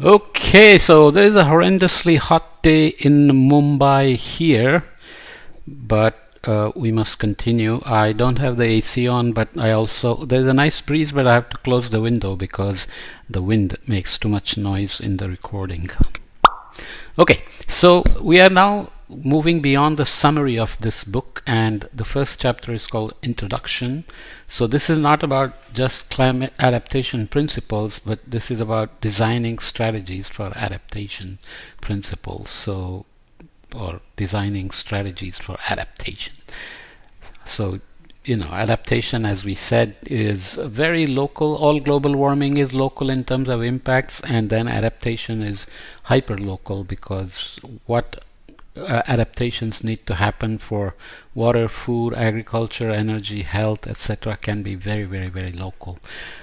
Okay, so there is a horrendously hot day in Mumbai here, but we must continue. I don't have the AC on, but there's a nice breeze, but I have to close the window because the wind makes too much noise in the recording. Okay, so we are now moving beyond the summary of this book, and the first chapter is called Introduction. So this is not about just climate adaptation principles, but this is about designing strategies for adaptation principles, or designing strategies for adaptation. So adaptation, as we said, is very local. All global warming is local in terms of impacts, and then adaptation is hyper local because what adaptations need to happen for water, food, agriculture, energy, health, etc. can be very, very, very local.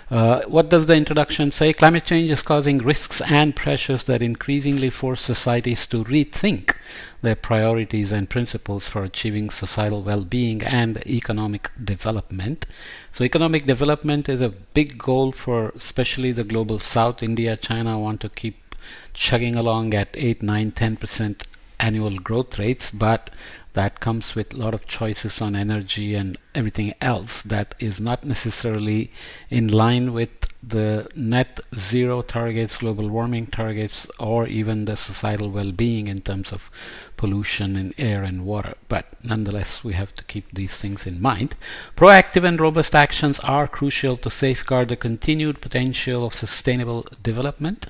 What does the introduction say? Climate change is causing risks and pressures that increasingly force societies to rethink their priorities and principles for achieving societal well-being and economic development. So economic development is a big goal for especially the global south. India, China want to keep chugging along at 8, 9, 10% annual growth rates, but that comes with a lot of choices on energy and everything else that is not necessarily in line with the net zero targets, global warming targets, or even the societal well-being in terms of pollution in air and water. But nonetheless, we have to keep these things in mind. Proactive and robust actions are crucial to safeguard the continued potential of sustainable development.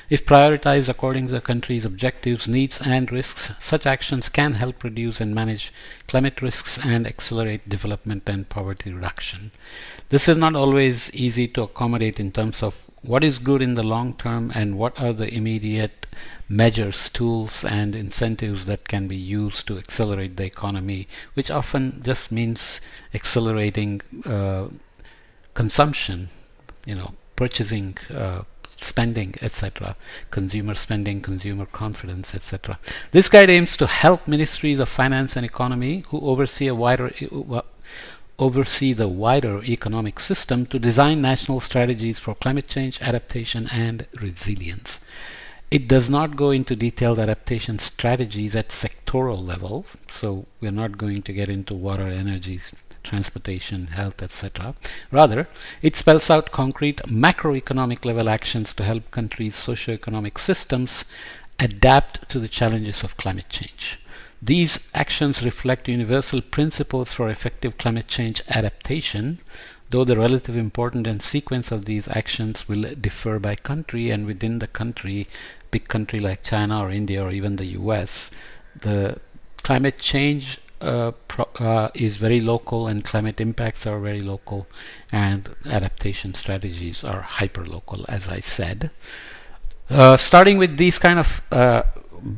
If prioritized according to the country's objectives, needs, and risks, such actions can help reduce and manage climate risks and accelerate development and poverty reduction. This is not always easy to accommodate in terms of what is good in the long term and what are the immediate measures, tools, and incentives that can be used to accelerate the economy, which often just means accelerating consumption, purchasing, spending, etc., consumer spending, consumer confidence, etc. This guide aims to help ministries of finance and economy who oversee the wider economic system to design national strategies for climate change, adaptation, and resilience. It does not go into detailed adaptation strategies at sectoral level, so we're not going to get into water, energy, transportation, health, etc. Rather, it spells out concrete macroeconomic level actions to help countries' socio-economic systems adapt to the challenges of climate change. These actions reflect universal principles for effective climate change adaptation, though the relative importance and sequence of these actions will differ by country, and within the country, big country like China or India or even the US, the climate change is very local and climate impacts are very local, and adaptation strategies are hyper local, as I said. Starting with these kind of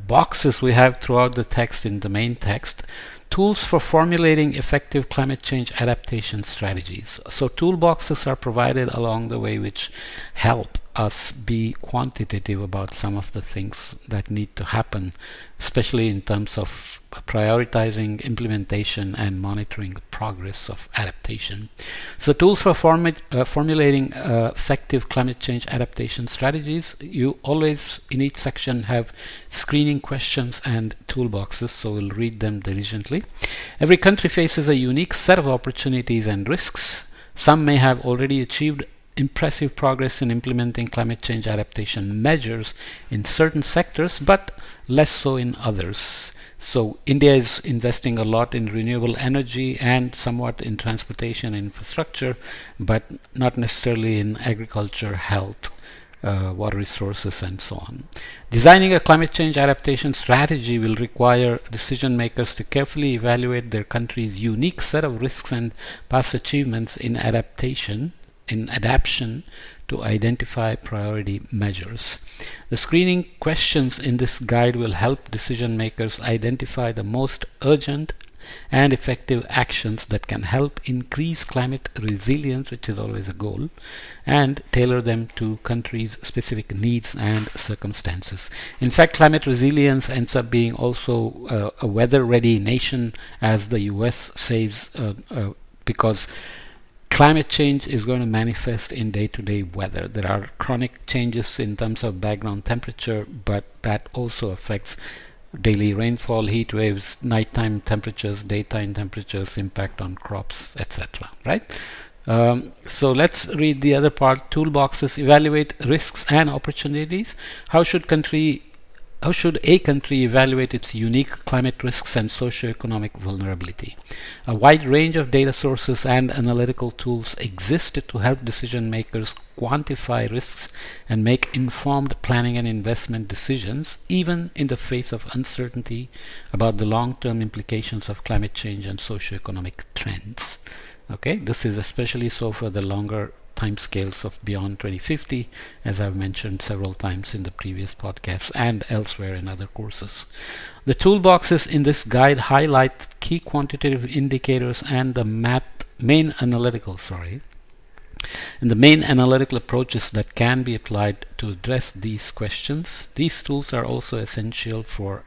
boxes we have throughout the text in the main text, tools for formulating effective climate change adaptation strategies. So toolboxes are provided along the way which help us be quantitative about some of the things that need to happen, especially in terms of prioritizing implementation and monitoring the progress of adaptation. So tools for formulating effective climate change adaptation strategies. You always in each section have screening questions and toolboxes, so we'll read them diligently. Every country faces a unique set of opportunities and risks. Some may have already achieved impressive progress in implementing climate change adaptation measures in certain sectors, but less so in others. So India is investing a lot in renewable energy and somewhat in transportation infrastructure, but not necessarily in agriculture, health, water resources, and so on. Designing a climate change adaptation strategy will require decision makers to carefully evaluate their country's unique set of risks and past achievements in adaptation to identify priority measures. The screening questions in this guide will help decision makers identify the most urgent and effective actions that can help increase climate resilience, which is always a goal, and tailor them to countries' specific needs and circumstances. In fact, climate resilience ends up being also a weather-ready nation, as the US says, because climate change is going to manifest in day-to-day weather. There are chronic changes in terms of background temperature, but that also affects daily rainfall, heat waves, nighttime temperatures, daytime temperatures, impact on crops, etc. Right? So let's read the other part. Toolboxes: evaluate risks and opportunities. How should a country evaluate its unique climate risks and socio-economic vulnerability? A wide range of data sources and analytical tools exist to help decision makers quantify risks and make informed planning and investment decisions, even in the face of uncertainty about the long-term implications of climate change and socio-economic trends. Okay, this is especially so for the longer timescales of beyond 2050, as I've mentioned several times in the previous podcasts and elsewhere in other courses. The toolboxes in this guide highlight key quantitative indicators and the main analytical approaches that can be applied to address these questions. These tools are also essential for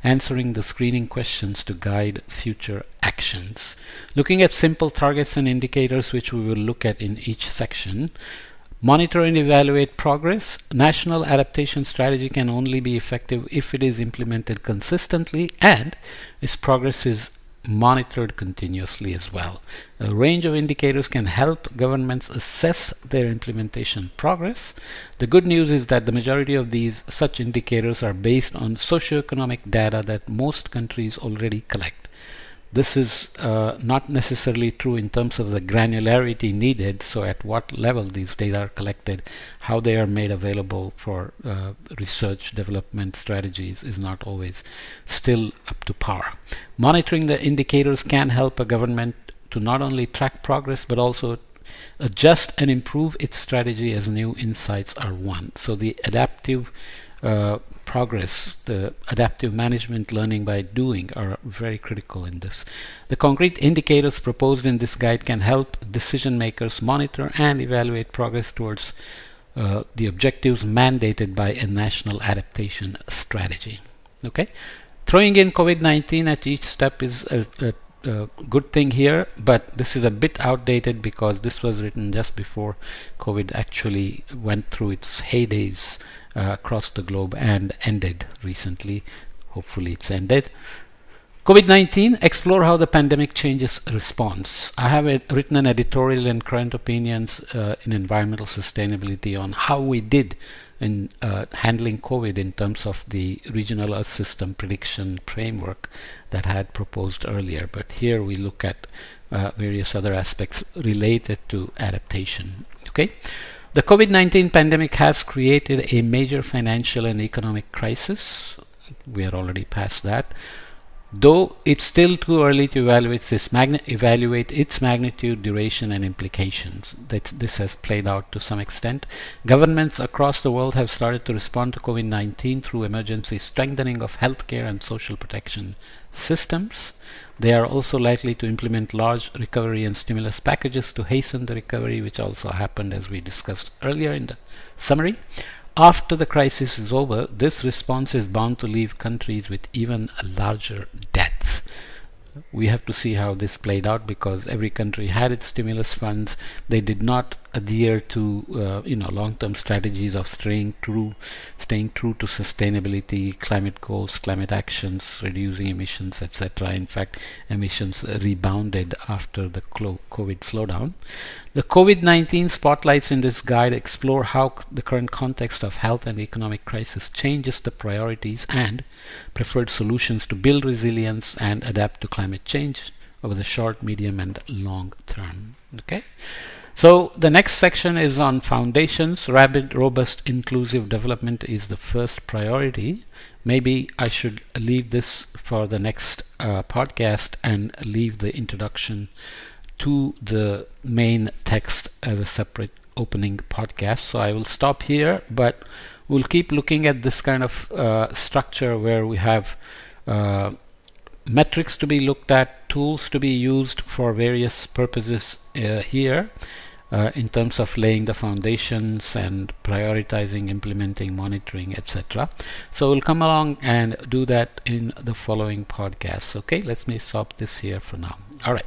answering the screening questions to guide future actions. Looking at simple targets and indicators, which we will look at in each section. Monitor and evaluate progress. National adaptation strategy can only be effective if it is implemented consistently and its progress is monitored continuously as well. A range of indicators can help governments assess their implementation progress. The good news is that the majority of these such indicators are based on socioeconomic data that most countries already collect. This is not necessarily true in terms of the granularity needed, so at what level these data are collected, how they are made available for research development strategies is not always still up to par. Monitoring the indicators can help a government to not only track progress but also adjust and improve its strategy as new insights are won. So the adaptive progress, the adaptive management, learning by doing are very critical in this. The concrete indicators proposed in this guide can help decision makers monitor and evaluate progress towards the objectives mandated by a national adaptation strategy. Okay, throwing in COVID-19 at each step is a good thing here, but this is a bit outdated because this was written just before COVID actually went through its heydays across the globe and ended recently. Hopefully it's ended. COVID-19, explore how the pandemic changes response. I have written an editorial in Current Opinions in Environmental Sustainability on how we did in handling COVID in terms of the regional Earth system prediction framework that I had proposed earlier. But here we look at various other aspects related to adaptation. Okay. The COVID-19 pandemic has created a major financial and economic crisis. We are already past that. Though it's still too early to evaluate its magnitude, duration, and implications. This has played out to some extent. Governments across the world have started to respond to COVID-19 through emergency strengthening of healthcare and social protection systems. They are also likely to implement large recovery and stimulus packages to hasten the recovery, which also happened as we discussed earlier in the summary. After the crisis is over, this response is bound to leave countries with even larger debts. We have to see how this played out because every country had its stimulus funds. They did not adhere to long-term strategies of staying true to sustainability, climate goals, climate actions, reducing emissions, etc. In fact, emissions rebounded after the COVID slowdown. The COVID-19 spotlights in this guide explore how the current context of health and economic crisis changes the priorities and preferred solutions to build resilience and adapt to climate change over the short, medium, and long term. Okay. So the next section is on foundations. Rapid, robust, inclusive development is the first priority. Maybe I should leave this for the next podcast and leave the introduction to the main text as a separate opening podcast. So I will stop here, but we'll keep looking at this kind of structure where we have metrics to be looked at, tools to be used for various purposes here in terms of laying the foundations and prioritizing, implementing, monitoring, etc. So we'll come along and do that in the following podcasts. Okay, let me stop this here for now. All right.